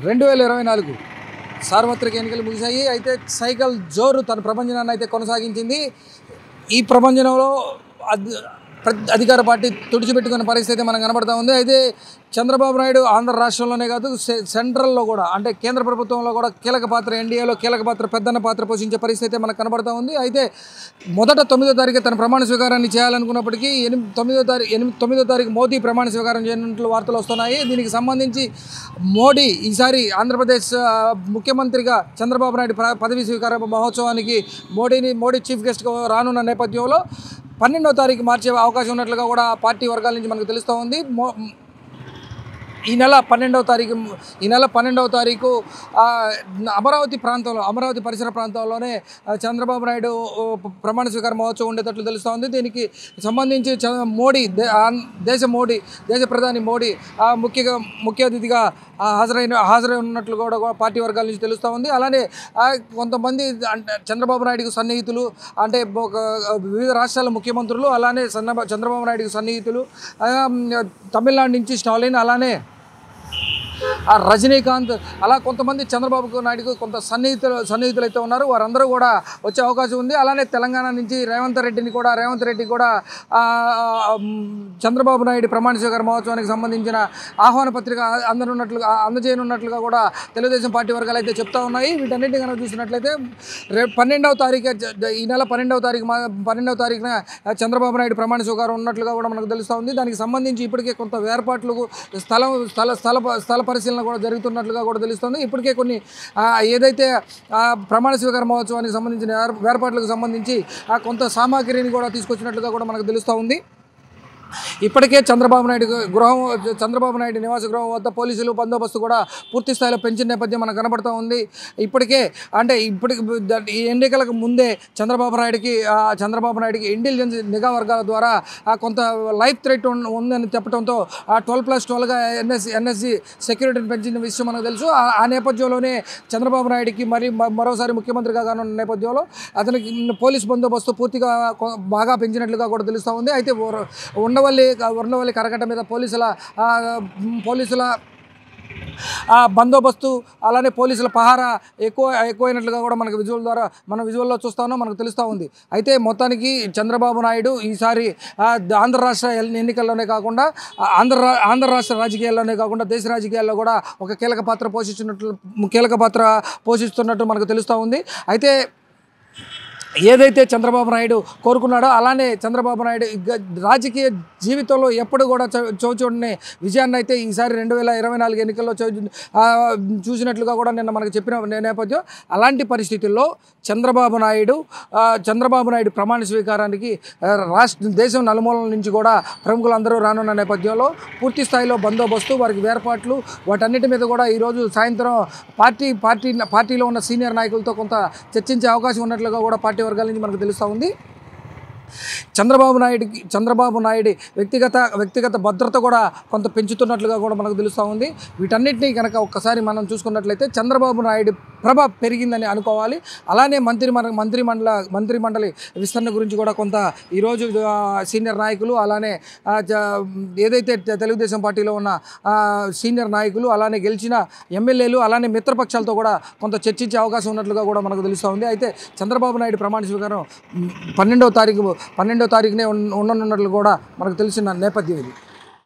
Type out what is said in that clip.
2024 సార్వత్రిక ఎన్నికలు ముగిశాయి. అయితే సైకిల్ జోరు తన ప్రభంజనాన్ని అయితే కొనసాగించింది. ఈ ప్రభంజనంలో అధికార పార్టీ తుడిచిపెట్టుకున్న పరిస్థితి మనకు కనబడతా ఉంది. అయితే చంద్రబాబు నాయుడు ఆంధ్ర రాష్ట్రంలోనే కాదు సెంట్రల్లో కూడా అంటే కేంద్ర ప్రభుత్వంలో కూడా కీలక పాత్ర, ఎన్డీఏలో కీలక పాత్ర, పెద్దన్న పాత్ర పోషించే పరిస్థితి మనకు కనబడతా ఉంది. అయితే మొదట 9వ తారీఖు తన ప్రమాణ స్వీకారాన్ని చేయాలనుకున్నప్పటికీ 9వ తారీఖు మోదీ ప్రమాణ స్వీకారం చేయనున్నట్లు వార్తలు వస్తున్నాయి. దీనికి సంబంధించి మోడీ ఈసారి ఆంధ్రప్రదేశ్ ముఖ్యమంత్రిగా చంద్రబాబు నాయుడు పదవీ స్వీకార మహోత్సవానికి మోడీ చీఫ్ గెస్ట్గా రానున్న నేపథ్యంలో 12వ తారీఖు మార్చే అవకాశం ఉన్నట్లుగా కూడా పార్టీ వర్గాల నుంచి మనకు తెలుస్తూ ఉంది. ఈ నెల 12వ తారీఖు అమరావతి పరిసర ప్రాంతాల్లోనే చంద్రబాబు నాయుడు ప్రమాణ స్వీకార మహోత్సవం ఉండేటట్లు తెలుస్తూ ఉంది. దీనికి సంబంధించి దేశ ప్రధాని మోడీ ముఖ్య అతిథిగా హాజరై ఉన్నట్లు కూడా పార్టీ వర్గాల నుంచి తెలుస్తూ ఉంది. అలానే కొంతమంది చంద్రబాబు నాయుడుకు సన్నిహితులు అంటే వివిధ రాష్ట్రాల ముఖ్యమంత్రులు, అలానే చంద్రబాబు నాయుడుకు సన్నిహితులు, తమిళనాడు నుంచి స్టాలిన్, అలానే రజనీకాంత్, అలా కొంతమంది చంద్రబాబు నాయుడుకు కొంత సన్నిహితులు అయితే ఉన్నారు. వారందరూ కూడా వచ్చే అవకాశం ఉంది. అలానే తెలంగాణ నుంచి రేవంత్ రెడ్డి కూడా చంద్రబాబు నాయుడు ప్రమాణ స్వీకార మహోత్సవానికి సంబంధించిన ఆహ్వాన పత్రిక అందజేయనున్నట్లుగా కూడా తెలుగుదేశం పార్టీ వర్గాలు అయితే చెప్తా ఉన్నాయి. వీటన్నిటిని కనుక చూసినట్లయితే ఈ నెల 12వ తారీఖున చంద్రబాబు నాయుడు ప్రమాణ స్వీకారం ఉన్నట్లుగా కూడా మనకు తెలుస్తూ ఉంది. దానికి సంబంధించి ఇప్పటికే కొంత వేర్పాట్లకు స్థల పరిశీలన కూడా జరుగుతున్నట్లుగా కూడా తెలుస్తుంది. ఇప్పటికే కొన్ని ఏదైతే ప్రమాణ స్వీకార మహోత్సవానికి సంబంధించిన వేర్పాట్లకు సంబంధించి కొంత సామాగ్రిని కూడా తీసుకొచ్చినట్లుగా కూడా మనకు తెలుస్తూ ఉంది. ఇప్పటికే చంద్రబాబు నాయుడు నివాస గృహం వద్ద పోలీసులు బందోబస్తు కూడా పూర్తి స్థాయిలో పెంచిన నేపథ్యం మనకు కనబడుతూ ఉంది. ఇప్పటికే ఈ ఎన్నికలకు ముందే చంద్రబాబు నాయుడికి ఇంటెలిజెన్స్ నిఘా వర్గాల ద్వారా కొంత లైఫ్ థ్రెట్ ఉందని చెప్పడంతో 12+12గా ఎన్ఎస్జీ సెక్యూరిటీని పెంచిన విషయం మనకు తెలుసు. ఆ నేపథ్యంలోనే చంద్రబాబు నాయుడికి మరోసారి ముఖ్యమంత్రిగా కానున్న నేపథ్యంలో అతనికి పోలీస్ బందోబస్తు పూర్తిగా బాగా పెంచినట్లుగా కూడా తెలుస్తూ ఉంది. అయితే ఉండవల్లి కరకట్ట మీద పోలీసుల బందోబస్తు, అలానే పోలీసుల పహారా ఎక్కువైనట్లుగా కూడా మనకు విజువల్లో చూస్తా ఉన్నాం, మనకు తెలుస్తూ ఉంది. అయితే మొత్తానికి చంద్రబాబు నాయుడు ఈసారి ఆంధ్ర రాష్ట్ర ఎన్నికల్లోనే కాకుండా ఆంధ్ర రాష్ట్ర రాజకీయాల్లోనే కాకుండా దేశ రాజకీయాల్లో కూడా ఒక కీలక పాత్ర పోషిస్తున్నట్టు మనకు తెలుస్తూ ఉంది. అయితే ఏదైతే చంద్రబాబు నాయుడు కోరుకున్నాడో అలానే చంద్రబాబు నాయుడు రాజకీయ జీవితంలో ఎప్పుడు కూడా చూడని విజయాన్ని అయితే ఈసారి 2024 ఎన్నికల్లో చూసినట్లుగా కూడా నిన్న మనకు చెప్పిన నేపథ్యం. అలాంటి పరిస్థితుల్లో చంద్రబాబు నాయుడు ప్రమాణ స్వీకారానికి దేశం నలుమూలల నుంచి కూడా ప్రముఖులందరూ రానున్న నేపథ్యంలో పూర్తి స్థాయిలో బందోబస్తు, వారికి వేర్పాట్లు, వాటన్నిటి మీద కూడా ఈరోజు సాయంత్రం పార్టీలో ఉన్న సీనియర్ నాయకులతో కొంత చర్చించే అవకాశం ఉన్నట్లుగా కూడా పార్టీ వర్గాల నుంచి మనకు తెలుస్తూ ఉంది. చంద్రబాబు నాయుడు వ్యక్తిగత భద్రత కూడా కొంత పెంచుతున్నట్లుగా కూడా మనకు తెలుస్తూ ఉంది. వీటన్నిటినీ కనుక ఒక్కసారి మనం చూసుకున్నట్లయితే చంద్రబాబు నాయుడు ప్రభ పెరిగిందని అనుకోవాలి. అలానే మంత్రిమండలి విస్తరణ గురించి కూడా కొంత ఈరోజు సీనియర్ నాయకులు, అలానే ఏదైతే తెలుగుదేశం పార్టీలో ఉన్న సీనియర్ నాయకులు, అలానే గెలిచిన ఎమ్మెల్యేలు, అలానే మిత్రపక్షాలతో కూడా కొంత చర్చించే అవకాశం ఉన్నట్లుగా కూడా మనకు తెలుస్తూ ఉంది. అయితే చంద్రబాబు నాయుడు ప్రమాణ స్వీకారం 12వ తారీఖునే ఉండనున్నట్లు కూడా మనకు తెలిసిన నేపథ్యం ఇది.